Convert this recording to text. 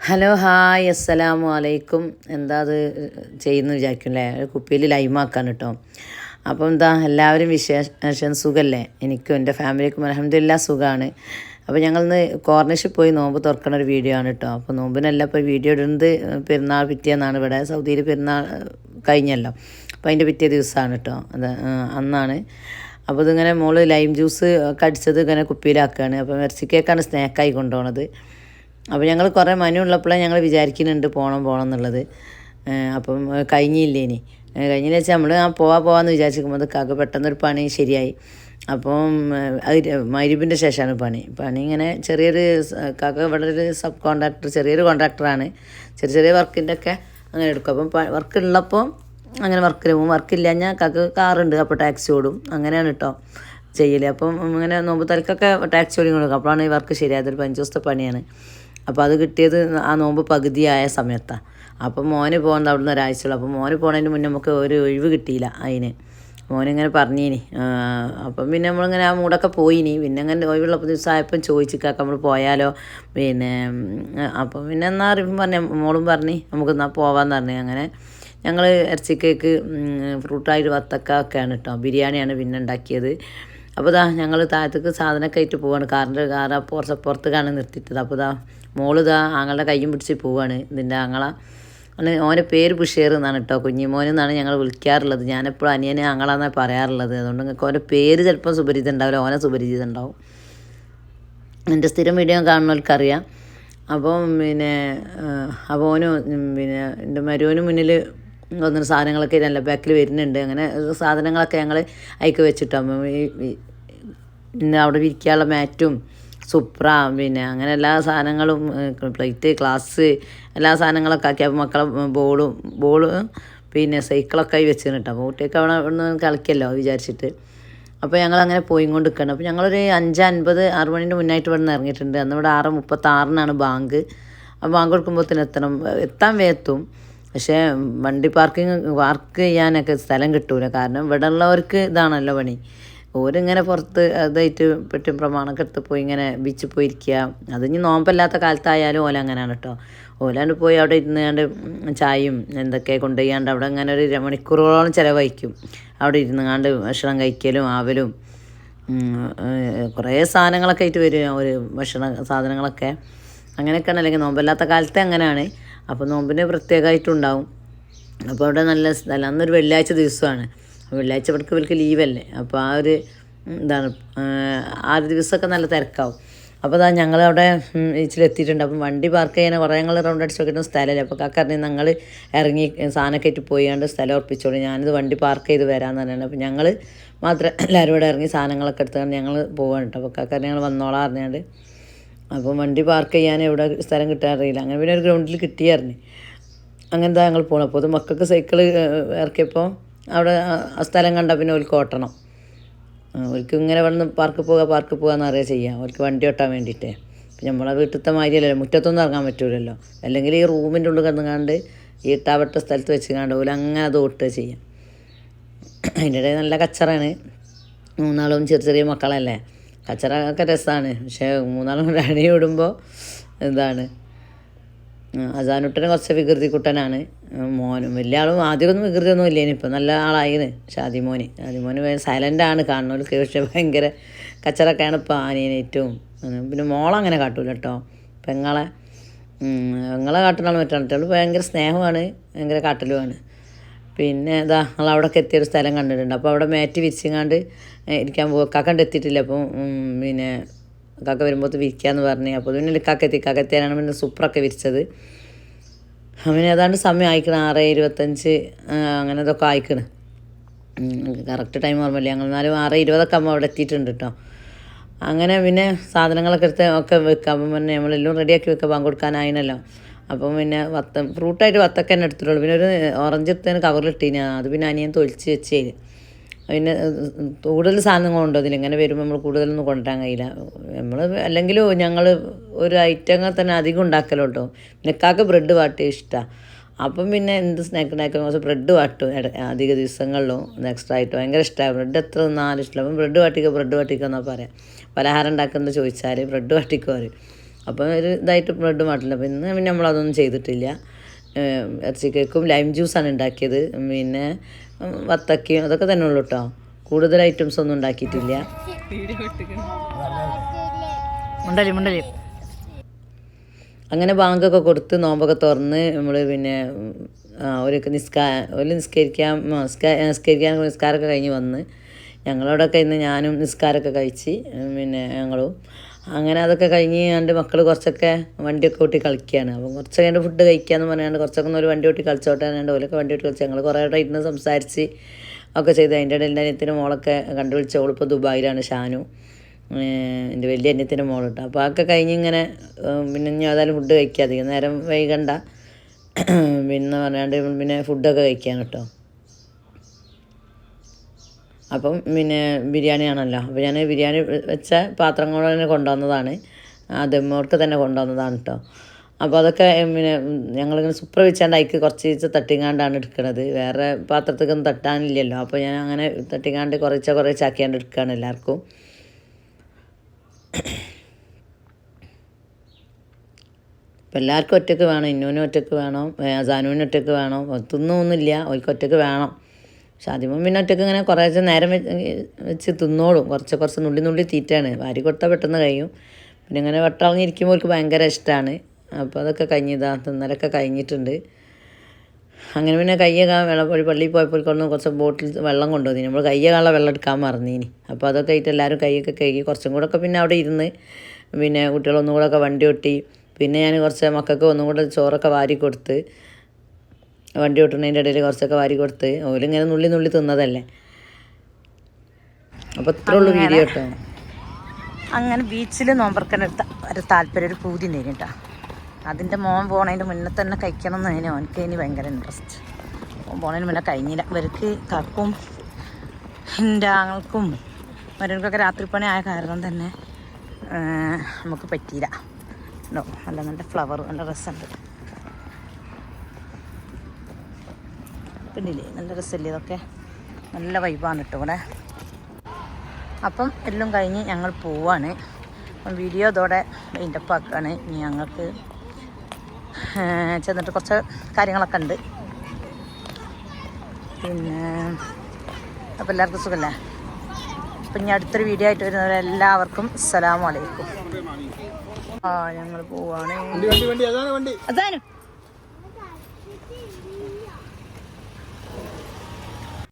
Hello hi അസ്സലാമു അലൈക്കും. എന്താ അത് ചെയ്യുന്നു വിചാരിക്കും അല്ലേ? ഒരു കുപ്പിയിൽ ലൈമാക്കാൻ കേട്ടോ. അപ്പം എന്താ എല്ലാവരും വിശേഷം സുഖമല്ലേ? എനിക്കും എൻ്റെ ഫാമിലിക്കും അൽഹംദുലില്ലാ സുഖമാണ്. അപ്പോൾ ഞങ്ങളിന്ന് കോർണിഷിൽ പോയി നോമ്പ് തുറക്കണ ഒരു വീഡിയോ ആണ് കേട്ടോ. അപ്പോൾ നോമ്പിനല്ല ഇപ്പോൾ വീഡിയോ ഇടുന്നത് പെരുന്നാൾ പിറ്റേന്നാണ്. ഇവിടെ സൗദിയിൽ പെരുന്നാൾ കഴിഞ്ഞല്ലോ, അപ്പോൾ അതിൻ്റെ പിറ്റേ ദിവസമാണ് കേട്ടോ. അത് അന്നാണ്. അപ്പോൾ ഇതിങ്ങനെ മോള് ലൈം ജ്യൂസ് കടിച്ചത് ഇങ്ങനെ കുപ്പിയിലാക്കുകയാണ്. അപ്പോൾ ഇറച്ചി കേക്കാണ് സ്നാക്കായി കൊണ്ടുപോകണത്. അപ്പോൾ ഞങ്ങൾ കുറേ മനു ഉള്ളപ്പോഴേ ഞങ്ങൾ വിചാരിക്കുന്നുണ്ട് പോകണം എന്നുള്ളത്. അപ്പം കഴിഞ്ഞില്ലേ ഇനി കഴിഞ്ഞില്ല വെച്ചാൽ നമ്മൾ പോവാമെന്ന് വിചാരിച്ചിരിക്കുമ്പോൾ കാക്ക പെട്ടെന്നൊരു പണി ശരിയായി. അപ്പം അത് മഗ്‌രിബിൻ്റെ ശേഷമാണ് പണി ഇങ്ങനെ ചെറിയൊരു കാക്ക ഇവിടെ ഒരു സബ് കോൺട്രാക്ടർ, ചെറിയൊരു കോൺട്രാക്ടറാണ്. ചെറിയ വർക്കിൻ്റെ ഒക്കെ അങ്ങനെ എടുക്കും. അപ്പം വർക്ക് ഉള്ളപ്പോൾ അങ്ങനെ വർക്കിന് പോകും. വർക്കില്ല ഞാൻ കാക്ക കാറുണ്ട്, അപ്പോൾ ടാക്സി ഓടും. അങ്ങനെയാണ് കേട്ടോ ചെയ്യൽ. അപ്പം ഇങ്ങനെ നോമ്പ് തലക്കൊക്കെ ടാക്സി ഓടി കൊടുക്കും. അപ്പോഴാണ് ഈ വർക്ക് ശരിയായത്. ഒരു 5 ദിവസത്തെ പണിയാണ്. അപ്പോൾ അത് കിട്ടിയത് ആ നോമ്പ് പകുതിയായ സമയത്താണ്. അപ്പം മോന് പോകുന്നത് അവിടുന്ന് ഒരാഴ്ചയുള്ളൂ. അപ്പോൾ മോന് പോകുന്നതിന് മുന്നേ നമുക്ക് ഒരു ഒഴിവ് കിട്ടിയില്ല അതിന്. മോനിങ്ങനെ പറഞ്ഞിനി. അപ്പം പിന്നെ നമ്മളിങ്ങനെ ആ മൂടൊക്കെ പോയിനി. പിന്നെ അങ്ങനെ ഒഴിവുള്ളപ്പോൾ ദിവസമായപ്പം ചോദിച്ചിക്കാക്ക നമ്മൾ പോയാലോ. പിന്നെ അപ്പം പിന്നെ എന്നാ അറിയുമ്പം പറഞ്ഞ മോളും പറഞ്ഞ് നമുക്ക് എന്നാൽ പോകാമെന്ന് പറഞ്ഞു. അങ്ങനെ ഞങ്ങൾ ഇറച്ചി കേക്ക്, ഫ്രൂട്ടായിട്ട് വത്തക്ക ഒക്കെയാണ് കേട്ടോ. ബിരിയാണിയാണ് പിന്നെ ഉണ്ടാക്കിയത്. അപ്പോൾ ഞങ്ങൾ താഴത്തേക്ക് സാധനമൊക്കെ ആയിട്ട് പോവാണ്. കാർ പുറത്തേക്കാണ് നിർത്തിയിട്ടത്. അപ്പോൾ മോള് ആങ്ങളുടെ കയ്യും പിടിച്ച് പോവാണ്. ഇതിൻ്റെ ആങ്ങള ഓൻ്റെ പേര് ബുഷേർ എന്നാണ് കേട്ടോ. കുഞ്ഞിമോൻ എന്നാണ് ഞങ്ങൾ വിളിക്കാറുള്ളത്. ഞാനെപ്പോഴും അനിയനെ ആങ്ങളാന്നാണ് പറയാറുള്ളത്. അതുകൊണ്ട് നിങ്ങൾക്ക് ഓൻ്റെ പേര് ചിലപ്പോൾ സുപരിചിതം ഉണ്ടാവില്ല, ഓനെ സുപരിചിതം ഉണ്ടാവും. എൻ്റെ സ്ഥിരം വീഡിയോ കാണുന്നവർക്കറിയാം. അപ്പം പിന്നെ അപ്പോൾ ഓനും പിന്നെ എൻ്റെ മരുവന് മുന്നിൽ ഒന്നിന് സാധനങ്ങളൊക്കെ നല്ല ബാക്കിൽ വരുന്നുണ്ട്. അങ്ങനെ സാധനങ്ങളൊക്കെ ഞങ്ങൾ അതിക്ക് വെച്ചിട്ടാകുമ്പോൾ പിന്നെ അവിടെ വിരിക്കാനുള്ള മാറ്റും സുപ്ര പിന്നെ അങ്ങനെ എല്ലാ സാധനങ്ങളും പ്ലേറ്റ് ഗ്ലാസ് എല്ലാ സാധനങ്ങളൊക്കെ ആക്കി. അപ്പോൾ മക്കളെ ബോള് പിന്നെ സൈക്കിളൊക്കെ ആയി വെച്ചിരുന്നു കേട്ടോ. അപ്പോൾ കുട്ടിയൊക്കെ അവിടെ ഒന്ന് കളിക്കല്ലോ വിചാരിച്ചിട്ട്. അപ്പോൾ ഞങ്ങളങ്ങനെ പോയിക്കൊണ്ട് നിൽക്കണം. അപ്പോൾ ഞങ്ങളൊരു 5:50 6 മണിൻ്റെ മുന്നായിട്ട് ഇവിടെ നിന്ന് ഇറങ്ങിയിട്ടുണ്ട്. അന്ന് ഇവിടെ 6:36 ബാങ്ക്. ആ ബാങ്ക് കൊടുക്കുമ്പോഴത്തേന് എത്താൻ വേഗത്തും. പക്ഷേ വണ്ടി പാർക്ക് ചെയ്യാനൊക്കെ സ്ഥലം കിട്ടൂല. കാരണം ഇവിടെ ഉള്ളവർക്ക് ഇതാണല്ലോ പണി. ഓരിങ്ങനെ പുറത്ത് അതായിട്ട് പെട്ടും പ്രമാണമൊക്കെ എടുത്ത് പോയി ഇങ്ങനെ ബീച്ചിൽ പോയിരിക്കുക. അത് ഇനി നോമ്പല്ലാത്ത കാലത്തായാലും ഓല അങ്ങനെയാണ് കേട്ടോ. ഓലാണ്ട് പോയി അവിടെ ഇരുന്നാണ്ട് ചായയും എന്തൊക്കെ കൊണ്ടുപോയാണ്ട് അവിടെ അങ്ങനെ ഒരു മണിക്കൂറുകളോളം ചിലവഴിക്കും. അവിടെ ഇരുന്നാണ്ട് ഭക്ഷണം കഴിക്കലും ആവലും കുറേ സാധനങ്ങളൊക്കെ ആയിട്ട് വരും. ഒരു ഭക്ഷണ സാധനങ്ങളൊക്കെ അങ്ങനെയൊക്കെയാണ്. അല്ലെങ്കിൽ നോമ്പല്ലാത്ത കാലത്തെ അങ്ങനെയാണ്. അപ്പോൾ നോമ്പിന് പ്രത്യേകമായിട്ടുണ്ടാവും. അപ്പോൾ അവിടെ നല്ല സ്ഥലം. അന്നൊരു വെള്ളിയാഴ്ച ദിവസമാണ്. വെള്ളിയാഴ്ച ഇവർക്ക് ലീവല്ലേ. അപ്പോൾ ആ ഒരു ഇതാണ് ആ ഒരു ദിവസമൊക്കെ നല്ല തിരക്കാവും. അപ്പോൾ ഞങ്ങളവിടെ ബീച്ചിലെത്തിയിട്ടുണ്ട്. അപ്പം വണ്ടി പാർക്ക് ചെയ്യാൻ കുറേ ഞങ്ങൾ റൗണ്ട് അടിച്ച് നോക്കിയിട്ട് സ്ഥലമല്ലേ. അപ്പോൾ കാക്കറിഞ്ഞ് ഞങ്ങൾ ഇറങ്ങി സാധനമൊക്കെ ആയിട്ട് പോയാണ്ട് സ്ഥലം ഉറപ്പിച്ചോളൂ, ഞാനിത് വണ്ടി പാർക്ക് ചെയ്ത് വരാമെന്ന് പറഞ്ഞാണ്. അപ്പോൾ ഞങ്ങൾ മാത്രം എല്ലാവരും കൂടെ ഇറങ്ങി സാധനങ്ങളൊക്കെ എടുത്തുകൊണ്ട് ഞങ്ങൾ പോവാണ് കേട്ടോ. അപ്പോൾ കാക്കറിഞ്ഞ് ഞങ്ങൾ വന്നോളാം അറിഞ്ഞാണ്ട്. അപ്പോൾ വണ്ടി പാർക്ക് ചെയ്യാൻ എവിടെ സ്ഥലം കിട്ടാറില്ല. അങ്ങനെ പിന്നെ ഒരു ഗ്രൗണ്ടിൽ കിട്ടിയായിരുന്നു. അങ്ങനത്തെ ഞങ്ങൾ പോകണം. അപ്പോൾ അത് മക്കൾക്ക് സൈക്കിൾ ഇറക്കിയപ്പോൾ അവിടെ ആ സ്ഥലം കണ്ടാൽ പിന്നെ ഓൽക്ക് ഓട്ടണം. ഓൽക്ക് ഇങ്ങനെ വന്ന് പാർക്ക് പോകാമെന്ന് അറിയാൻ ചെയ്യാം. ഓൽക്ക് വണ്ടി ഓട്ടാൻ വേണ്ടിയിട്ട്. പിന്നെ നമ്മളെ വീട്ടിലത്തെ മാതിരിയല്ലല്ലോ, മുറ്റത്തൊന്നും ഇറങ്ങാൻ പറ്റൂലല്ലോ. അല്ലെങ്കിൽ ഈ റൂമിൻ്റെ ഉള്ളിൽ കിടന്നുകാണ്ട് ഈ ഇട്ടാവട്ട സ്ഥലത്ത് വെച്ച് കാണ്ട് ഓല അങ്ങനെ അത് ഓട്ടുക ചെയ്യാം. അതിൻ്റെ ഇടയിൽ നല്ല കച്ചറാണ്. 3 ചെറിയ മക്കളല്ലേ. കച്ചറ ഒക്കെ രസമാണ്. പക്ഷേ 3 അണി വിടുമ്പോൾ എന്താണ് അസാനുട്ടന് കുറച്ച് വികൃതി കുട്ടനാണ്. മോനും വലിയ ആളും ആദ്യമൊന്നും വികൃതിയൊന്നും ഇല്ലേനി, ഇപ്പം നല്ല ആളായിന്. ഷാദിമോന് സൈലൻ്റാണ് കാണുന്നവർക്ക്. പക്ഷേ ഭയങ്കര കച്ചറൊക്കെയാണ് ഇപ്പോൾ ആനേറ്റവും. പിന്നെ മോളങ്ങനെ കാട്ടൂല കേട്ടോ. പെങ്ങളെ കാട്ടുന്ന ആൾ മറ്റാൾ ഭയങ്കര സ്നേഹമാണ്, ഭയങ്കര കാട്ടലുമാണ്. പിന്നെ ഞങ്ങളവിടെയൊക്കെ എത്തിയൊരു സ്ഥലം കണ്ടിട്ടുണ്ട്. അപ്പോൾ അവിടെ മാറ്റ് വിരിച്ചങ്ങാണ്ട് ഇരിക്കാൻ പോകും. കാക്കണ്ട് എത്തിയിട്ടില്ല. അപ്പം പിന്നെ കാക്ക വരുമ്പോൾ വിരിക്കാമെന്ന് പറഞ്ഞ്. അപ്പോൾ പിന്നെ കാക്കെത്തിയാനാണ് പിന്നെ സൂപ്പറൊക്കെ വിരിച്ചത്. അവന് ഏതാണ്ട് സമയം അയക്കണം 6:25 അങ്ങനെ ഇതൊക്കെ അയക്കണം. കറക്റ്റ് ടൈം ഓർമ്മയില്ല. ഞങ്ങൾ എന്നാലും 6:20 ആകുമ്പോൾ അവിടെ എത്തിയിട്ടുണ്ട് കേട്ടോ. അങ്ങനെ പിന്നെ സാധനങ്ങളൊക്കെ എടുത്ത് ഒക്കെ വെക്കാം. അപ്പം പിന്നെ നമ്മളെല്ലാം റെഡിയാക്കി വെക്കാം, ബാങ്ക് കൊടുക്കാനായിനല്ലോ. അപ്പം പിന്നെ ഫ്രൂട്ടായിട്ട് വത്തക്ക തന്നെ എടുത്തിട്ടുള്ളൂ. പിന്നെ ഒരു ഓറഞ്ച് എടുത്തതിന് കവറിലിട്ടീന്. അത് പിന്നെ അനിയൻ തൊലിച്ച് വെച്ചേന്. പിന്നെ കൂടുതൽ സാധനങ്ങൾ കൊണ്ടുവന്നില്ല. ഇങ്ങനെ വരുമ്പോൾ നമ്മൾ കൂടുതലൊന്നും കൊണ്ടുവരാൻ കഴിയില്ല. നമ്മൾ അല്ലെങ്കിൽ ഞങ്ങൾ ഒരു ഐറ്റങ്ങൾ തന്നെ അധികം ഉണ്ടാക്കലോ കേട്ടോ. പിന്നെ കാക്ക ബ്രെഡ് വാട്ടിയ ഇഷ്ടമാണ്. അപ്പം പിന്നെ എന്ത് സ്നാക്ക് ഉണ്ടാക്കാൻ കുറച്ച് ബ്രെഡ് വാട്ടും അധിക ദിവസങ്ങളിലും എക്സ്ട്രാ ആയിട്ട് ഭയങ്കര ഇഷ്ടമാണ്. ബ്രെഡ് എത്ര തിന്നാലും ഇഷ്ടമാണ്. അപ്പം ബ്രെഡ് വാട്ടിക്കുക എന്നാ പറയാം. പലഹാരം ഉണ്ടാക്കുന്നത് ചോദിച്ചാൽ ബ്രെഡ് വാട്ടിക്കോ പറയും. അപ്പോൾ ഒരു ഇതായിട്ട് ബ്രെഡ് മാറ്റില്ല. അപ്പോൾ ഇന്ന് പിന്നെ നമ്മളതൊന്നും ചെയ്തിട്ടില്ല. ഇറച്ചി കേക്കും ലൈം ജ്യൂസാണ് ഉണ്ടാക്കിയത്. പിന്നെ വത്തക്കയും അതൊക്കെ തന്നെ ഉള്ളൂ കേട്ടോ. കൂടുതൽ ഐറ്റംസ് ഒന്നും ഉണ്ടാക്കിയിട്ടില്ല. അങ്ങനെ ബാങ്കൊക്കെ കൊടുത്ത് നോമ്പൊക്കെ തുറന്ന് നമ്മൾ പിന്നെ ഒരു നിസ്കാരമൊക്കെ കഴിഞ്ഞ് വന്ന് ഞങ്ങളോടൊക്കെ ഇന്ന് ഞാനും നിസ്കാരമൊക്കെ കഴിച്ച് പിന്നെ ഞങ്ങളും അങ്ങനെ അതൊക്കെ കഴിഞ്ഞ് എൻ്റെ മക്കൾ കുറച്ചൊക്കെ വണ്ടിയൊക്കെ ഓട്ടി കളിക്കുകയാണ്. അപ്പം കുറച്ച് കഴിഞ്ഞ് ഫുഡ് കഴിക്കാമെന്ന് പറഞ്ഞാണ്ട് കുറച്ചൊക്കെ ഒരു വണ്ടി ഓട്ടി കളിച്ചോട്ടെ പറഞ്ഞാണ്ട് ഓലൊക്കെ വണ്ടി ഓട്ടി കളിച്ച് ഞങ്ങൾ കുറേ ആയിട്ട് ഇരുന്ന് സംസാരിച്ച് ഒക്കെ ചെയ്ത്. അതിൻ്റെ ഇടയിൽ എൻ്റെ അനിയത്തിൻ്റെ മോളൊക്കെ കണ്ടുപിടിച്ച് ഓളിപ്പോൾ ദുബായിലാണ്, ഷാനു, എൻ്റെ വലിയ അനിയത്തിൻ്റെ മോളിട്ട്. അപ്പോൾ അതൊക്കെ കഴിഞ്ഞ് ഇങ്ങനെ പിന്നെ ഞാൻ ഏതായാലും ഫുഡ് കഴിക്കുക, അധികം നേരം വൈകണ്ട പിന്നെ പറഞ്ഞാണ്ട് പിന്നെ ഫുഡൊക്കെ കഴിക്കാൻ കേട്ടോ. അപ്പം പിന്നെ ബിരിയാണിയാണല്ലോ. അപ്പോൾ ഞാൻ ബിരിയാണി വെച്ച പാത്രം കൊണ്ട് തന്നെ കൊണ്ടുവന്നതാണ്, ദമ്മോർക്ക് തന്നെ കൊണ്ടുവന്നതാണ് കേട്ടോ. അപ്പോൾ അതൊക്കെ പിന്നെ ഞങ്ങളിങ്ങനെ സുപ്ര വെച്ചാണ്ട് അതിക്ക് കുറച്ച് തട്ടിങ്ങാണ്ടാണ് എടുക്കുന്നത്. വേറെ പാത്രത്തേക്കൊന്നും തട്ടാനില്ലല്ലോ. അപ്പോൾ ഞാൻ അങ്ങനെ തട്ടിങ്ങാണ്ട് കുറച്ചാക്കിയാണ്ട് എടുക്കുകയാണ് എല്ലാവർക്കും. അപ്പോൾ എല്ലാവർക്കും ഒറ്റയ്ക്ക് വേണം. ഇന്നൂനും ഒറ്റയ്ക്ക് വേണം, സാനുവിനും ഒറ്റയ്ക്ക് വേണം. തിന്നൊന്നുമില്ല, അവർക്ക് ഒറ്റയ്ക്ക് വേണം. പക്ഷെ ആദ്യമേ പിന്നെ ഒറ്റയ്ക്ക് ഇങ്ങനെ കുറേശ്ശെ നേരം വെച്ച് തിന്നോളും. കുറച്ച് നുള്ളി തീറ്റാണ്. വാരി കൊടുത്താൽ പെട്ടെന്ന് കഴിയും. പിന്നെ ഇങ്ങനെ വെട്ടളഞ്ഞിരിക്കുമ്പോൾ അവർക്ക് ഭയങ്കര ഇഷ്ടമാണ്. അപ്പോൾ അതൊക്കെ കഴിഞ്ഞതാ, തിന്നലൊക്കെ കഴിഞ്ഞിട്ടുണ്ട്. അങ്ങനെ പിന്നെ ഒരു പള്ളിയിൽ പോയപ്പോൾ കുറച്ച് ബോട്ടിൽ വെള്ളം കൊണ്ടുവന്നു. നമ്മൾ കയ്യൊക്കെയുള്ള വെള്ളം എടുക്കാൻ മറന്നീനി. അപ്പോൾ അതൊക്കെ ആയിട്ട് എല്ലാവരും കൈയൊക്കെ കഴുകി കുറച്ചും കൂടെ ഒക്കെ പിന്നെ അവിടെ ഇരുന്ന് പിന്നെ കുട്ടികളൊന്നും കൂടെ ഒക്കെ വണ്ടി ഒട്ടി. പിന്നെ ഞാൻ കുറച്ച് മക്കൾക്ക് ഒന്നും കൂടെ ചോറൊക്കെ വാരി കൊടുത്ത്, വണ്ടി ഓട്ടുന്നതിൻ്റെ ഇടയിൽ കുറച്ചൊക്കെ വാരി കൊടുത്ത്. ഓലിങ്ങനെ നുള്ളി തിന്നതല്ലേ. അപ്പോൾ ഇത്രേ ഉള്ളൂ വീഡിയോ കേട്ടോ. അങ്ങനെ ബീച്ചിൽ നോമ്പറക്കാനെടുത്ത ഒരു താല്പര്യം, ഒരു പൂതി ഉണ്ടായിരുന്നു കേട്ടോ. അതിൻ്റെ മോൻ പോണതിൻ്റെ മുന്നേ തന്നെ കഴിക്കണം എന്നതിന് ഓനക്ക് ഇനി ഭയങ്കര ഇൻട്രസ്റ്റ്. മോൻ പോണതിന് മുന്നേ കഴിഞ്ഞില്ല. ഇവർക്ക് കക്കും എൻ്റെ ആങ്ങൾക്കും മരുകൾക്കൊക്കെ രാത്രി പണി ആയ കാരണം തന്നെ നമുക്ക് പറ്റിയില്ല. ഉണ്ടോ നല്ല ഫ്ലവർ, നല്ല രസമുണ്ട്. പിന്നില്ലേ നല്ല രസമല്ലേ ഇതൊക്കെ, നല്ല വൈബാണ് കേട്ടോ ഇവിടെ. അപ്പം എല്ലാം കഴിഞ്ഞ് ഞങ്ങൾ പോവാണ്. അപ്പം വീഡിയോ ഇതോടെ വൈൻഡപ്പ് ആക്കുകയാണ്. ഇനി ഞങ്ങൾക്ക് ചെന്നിട്ട് കുറച്ച് കാര്യങ്ങളൊക്കെ ഉണ്ട്. പിന്നെ അപ്പോൾ എല്ലാവർക്കും സുഖമല്ലേ. അപ്പം ഇനി അടുത്തൊരു വീഡിയോ ആയിട്ട് വരുന്നവരെല്ലാവർക്കും അസ്സലാമു അലൈക്കും. ഞങ്ങൾ പോവാണ്. അതാണ്